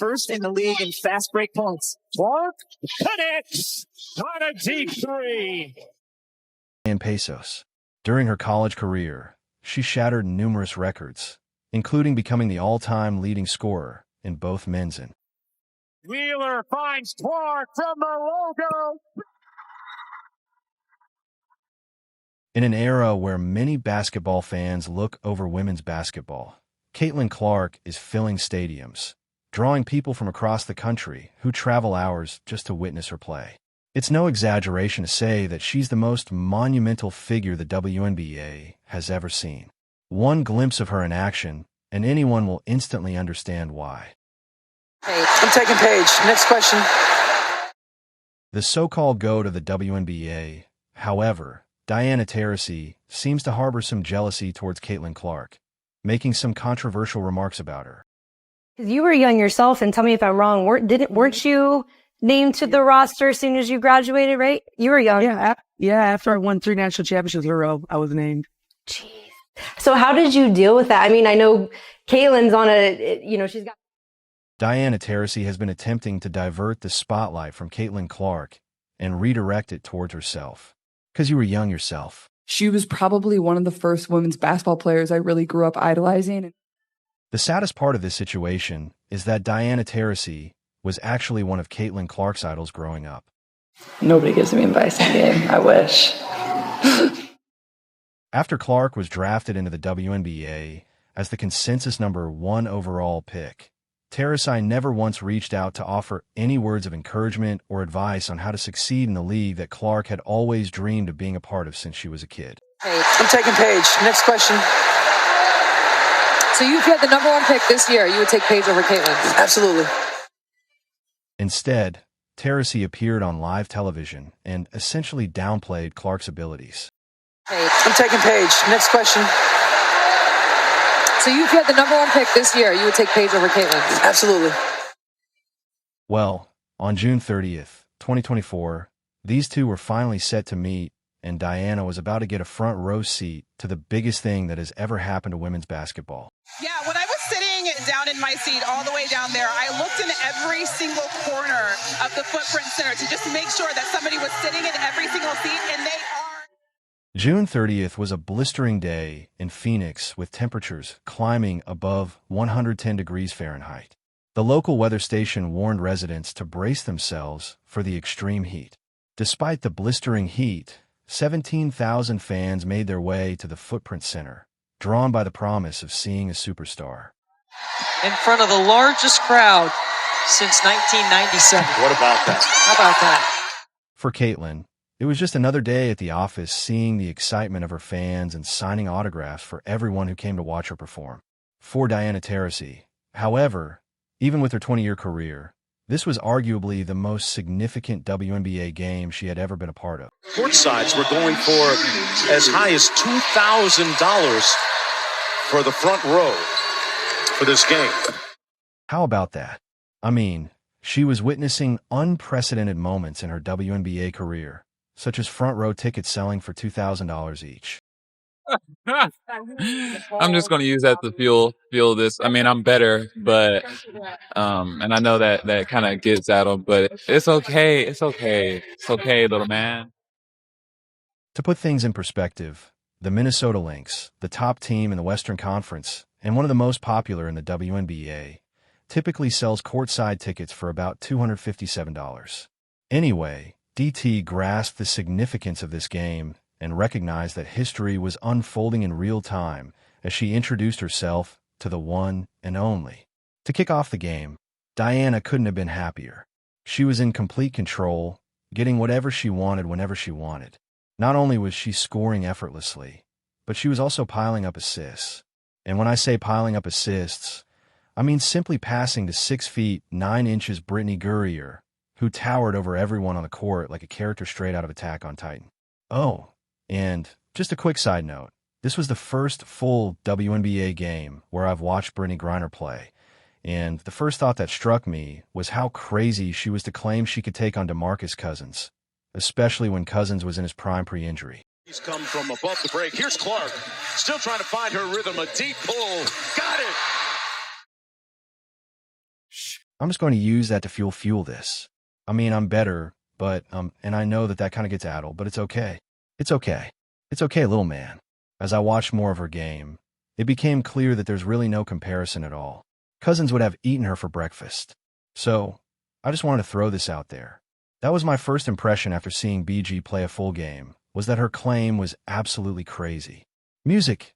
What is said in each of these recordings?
first in the league in fast break points. Clark connects on a deep three. In pesos. During her college career, she shattered numerous records, including becoming the all-time leading scorer in both men's and Wheeler finds Clark from the logo. in an era where many basketball fans look over women's basketball. Caitlin Clark is filling stadiums, drawing people from across the country who travel hours just to witness her play. It's no exaggeration to say that she's the most monumental figure the WNBA has ever seen. One glimpse of her in action, and anyone will instantly understand why. Hey, I'm taking Paige. Next question. The so-called GOAT of the WNBA, however, Diana Taurasi, seems to harbor some jealousy towards Caitlin Clark, making some controversial remarks about her. You were young yourself, and tell me if I'm wrong. Weren't you named to the roster as soon as you graduated, right? You were young. Yeah. After I won 3 national championships in a row, I was named. Jeez. So how did you deal with that? I mean, I know Caitlin's on she's got. Diana Taurasi has been attempting to divert the spotlight from Caitlin Clark and redirect it towards herself. Because you were young yourself. She was probably one of the first women's basketball players I really grew up idolizing. The saddest part of this situation is that Diana Taurasi was actually one of Caitlin Clark's idols growing up. Nobody gives me advice in the game. I wish. After Clark was drafted into the WNBA as the consensus #1 overall pick, Taurasi never once reached out to offer any words of encouragement or advice on how to succeed in the league that Clark had always dreamed of being a part of since she was a kid. Hey, I'm taking Paige. Next question. So if you had the #1 pick this year, you would take Paige over Caitlin? Absolutely. Instead, Taurasi appeared on live television and essentially downplayed Clark's abilities. Hey, I'm taking Paige. Next question. So if you had the #1 pick this year, you would take Paige over Caitlin? Absolutely. Well, on June 30th, 2024, these two were finally set to meet, and Diana was about to get a front row seat to the biggest thing that has ever happened to women's basketball. Yeah, when I was sitting down in my seat all the way down there, I looked in every single corner of the Footprint Center to just make sure that somebody was sitting in every single seat, and they are. June 30th was a blistering day in Phoenix with temperatures climbing above 110 degrees Fahrenheit. The local weather station warned residents to brace themselves for the extreme heat. Despite the blistering heat, 17,000 fans made their way to the Footprint Center, drawn by the promise of seeing a superstar. In front of the largest crowd since 1997. What about that? How about that? For Caitlin, it was just another day at the office seeing the excitement of her fans and signing autographs for everyone who came to watch her perform. For Diana Taurasi, however, even with her 20-year career, this was arguably the most significant WNBA game she had ever been a part of. Courtsides were going for as high as $2,000 for the front row for this game. How about that? I mean, she was witnessing unprecedented moments in her WNBA career, such as front row tickets selling for $2,000 each. I'm just going to use that to fuel this. I mean, I'm better, but and I know that kind of gets at them, but it's okay. It's okay. It's okay, little man. To put things in perspective, the Minnesota Lynx, the top team in the Western Conference and one of the most popular in the WNBA, typically sells courtside tickets for about $257. Anyway, DT grasped the significance of this game and recognized that history was unfolding in real time as she introduced herself to the one and only. To kick off the game, Diana couldn't have been happier. She was in complete control, getting whatever she wanted whenever she wanted. Not only was she scoring effortlessly, but she was also piling up assists. And when I say piling up assists, I mean simply passing to 6 feet 9 inches Brittany Gurrier, who towered over everyone on the court like a character straight out of Attack on Titan. Oh, and just a quick side note, this was the first full WNBA game where I've watched Brittany Griner play, and the first thought that struck me was how crazy she was to claim she could take on DeMarcus Cousins, especially when Cousins was in his prime pre-injury. He's come from above the break. Here's Clark, still trying to find her rhythm, a deep pull. Got it! I'm just going to use that to fuel this. I mean, I'm better, but, and I know that kind of gets addled, but it's okay. It's okay. It's okay, little man. As I watched more of her game, it became clear that there's really no comparison at all. Cousins would have eaten her for breakfast. So, I just wanted to throw this out there. That was my first impression after seeing BG play a full game, was that her claim was absolutely crazy. Music.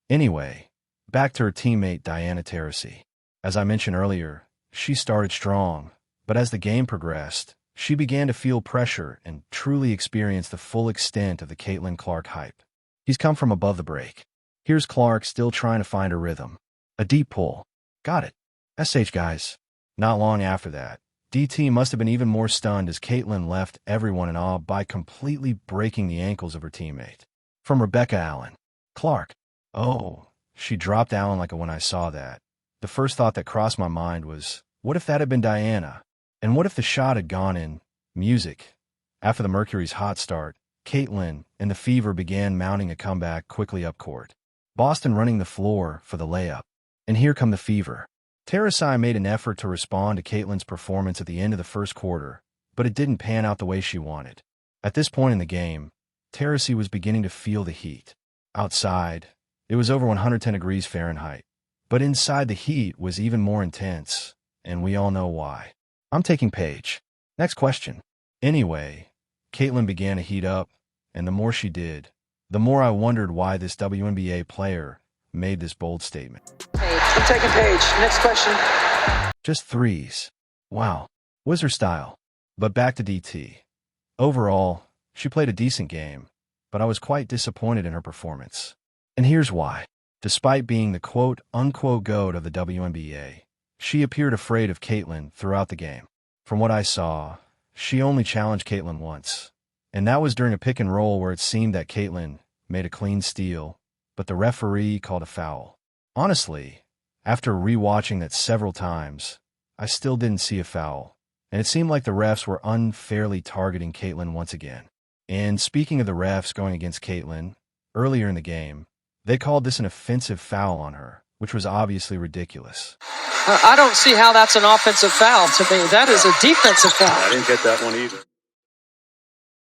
Anyway, back to her teammate Diana Taurasi. As I mentioned earlier, she started strong, but as the game progressed, she began to feel pressure and truly experience the full extent of the Caitlin Clark hype. He's come from above the break. Here's Clark still trying to find her rhythm. A deep pull. Got it. SH guys. Not long after that, DT must have been even more stunned as Caitlin left everyone in awe by completely breaking the ankles of her teammate. From Rebecca Allen. Clark. Oh, she dropped Allen like when I saw that. The first thought that crossed my mind was, what if that had been Diana? And what if the shot had gone in? Music. After the Mercury's hot start, Caitlin and the Fever began mounting a comeback quickly up court. Boston running the floor for the layup. And here come the Fever. Taurasi made an effort to respond to Caitlin's performance at the end of the first quarter, but it didn't pan out the way she wanted. At this point in the game, Taurasi was beginning to feel the heat. Outside, it was over 110 degrees Fahrenheit, but inside the heat was even more intense, and we all know why. I'm taking Paige. Next question. Anyway, Caitlin began to heat up, and the more she did, the more I wondered why this WNBA player made this bold statement. I'm taking Paige. Next question. Just threes. Wow. Was her style. But back to DT. Overall, she played a decent game, but I was quite disappointed in her performance. And here's why. Despite being the quote-unquote GOAT of the WNBA, she appeared afraid of Caitlin throughout the game. From what I saw, she only challenged Caitlin once, and that was during a pick and roll where it seemed that Caitlin made a clean steal, but the referee called a foul. Honestly, after rewatching that several times, I still didn't see a foul, and it seemed like the refs were unfairly targeting Caitlin once again. And speaking of the refs going against Caitlin, earlier in the game, they called this an offensive foul on her, which was obviously ridiculous. I don't see how that's an offensive foul to me. That is a defensive foul. I didn't get that one either.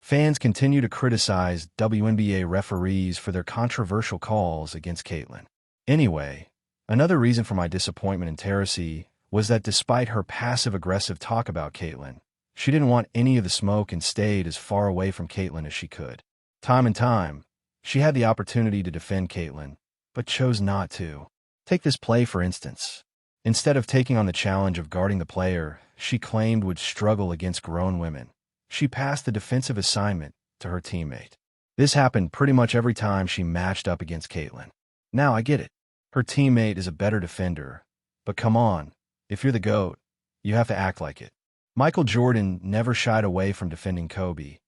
Fans continue to criticize WNBA referees for their controversial calls against Caitlin. Anyway, another reason for my disappointment in Taurasi was that despite her passive-aggressive talk about Caitlin, she didn't want any of the smoke and stayed as far away from Caitlin as she could. Time and time, she had the opportunity to defend Caitlin, but chose not to. Take this play, for instance. Instead of taking on the challenge of guarding the player she claimed would struggle against grown women, she passed the defensive assignment to her teammate. This happened pretty much every time she matched up against Caitlin. Now, I get it. Her teammate is a better defender. But come on, if you're the GOAT, you have to act like it. Michael Jordan never shied away from defending Kobe,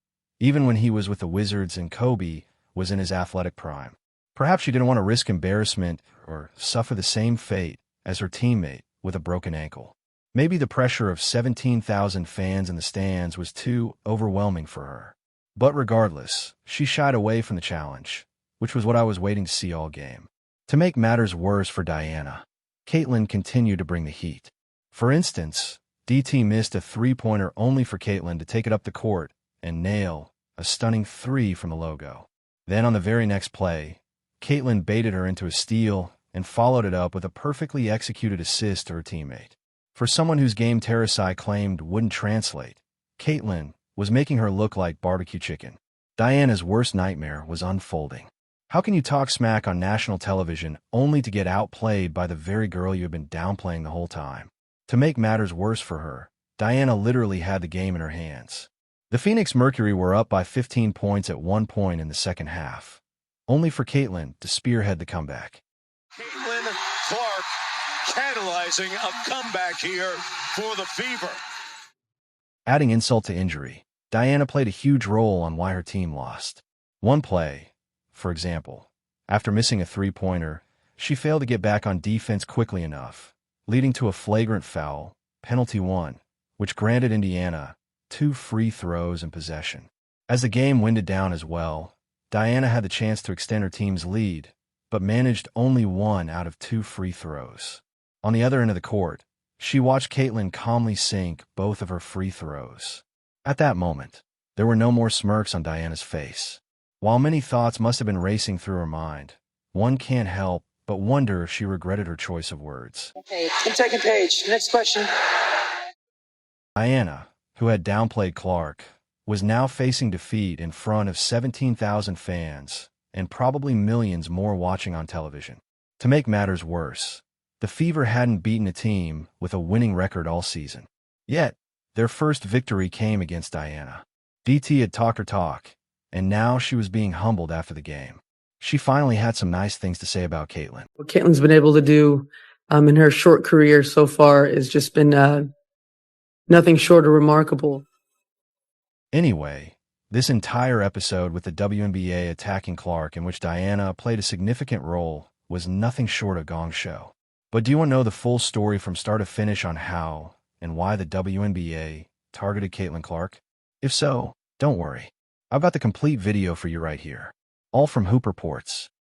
even when he was with the Wizards and Kobe was in his athletic prime. Perhaps she didn't want to risk embarrassment or suffer the same fate as her teammate with a broken ankle. Maybe the pressure of 17,000 fans in the stands was too overwhelming for her. But regardless, she shied away from the challenge, which was what I was waiting to see all game. To make matters worse for Diana, Caitlin continued to bring the heat. For instance, DT missed a three-pointer only for Caitlin to take it up the court and nail a stunning three from the logo. Then on the very next play, Caitlin baited her into a steal and followed it up with a perfectly executed assist to her teammate. For someone whose game Taurasi claimed wouldn't translate, Caitlin was making her look like barbecue chicken. Diana's worst nightmare was unfolding. How can you talk smack on national television only to get outplayed by the very girl you have been downplaying the whole time? To make matters worse for her, Diana literally had the game in her hands. The Phoenix Mercury were up by 15 points at one point in the second half, only for Caitlin to spearhead the comeback. Caitlin Clark catalyzing a comeback here for the Fever. Adding insult to injury, Diana played a huge role on why her team lost. One play, for example, after missing a three-pointer, she failed to get back on defense quickly enough, leading to a flagrant foul, penalty 1, which granted Indiana 2 free throws and possession. As the game winded down as well, Diana had the chance to extend her team's lead, but managed only 1 out of 2 free throws. On the other end of the court, She watched Caitlin calmly sink both of her free throws. At that moment, there were no more smirks on Diana's face. While many thoughts must have been racing through her mind, one can't help but wonder if she regretted her choice of words. Okay, I'm taking Paige. Next question. Diana, who had downplayed Clark, was now facing defeat in front of 17,000 fans and probably millions more watching on television. To make matters worse, the Fever hadn't beaten a team with a winning record all season. Yet, their first victory came against Diana. DT had talked her talk, and now she was being humbled after the game. She finally had some nice things to say about Caitlin. What Caitlin's been able to do in her short career so far has just been nothing short of remarkable. Anyway, this entire episode with the WNBA attacking Clark, in which Diana played a significant role, was nothing short of gong show. But do you want to know the full story from start to finish on how and why the WNBA targeted Caitlin Clark? If so, don't worry. I've got the complete video for you right here. All from Hoop Reports.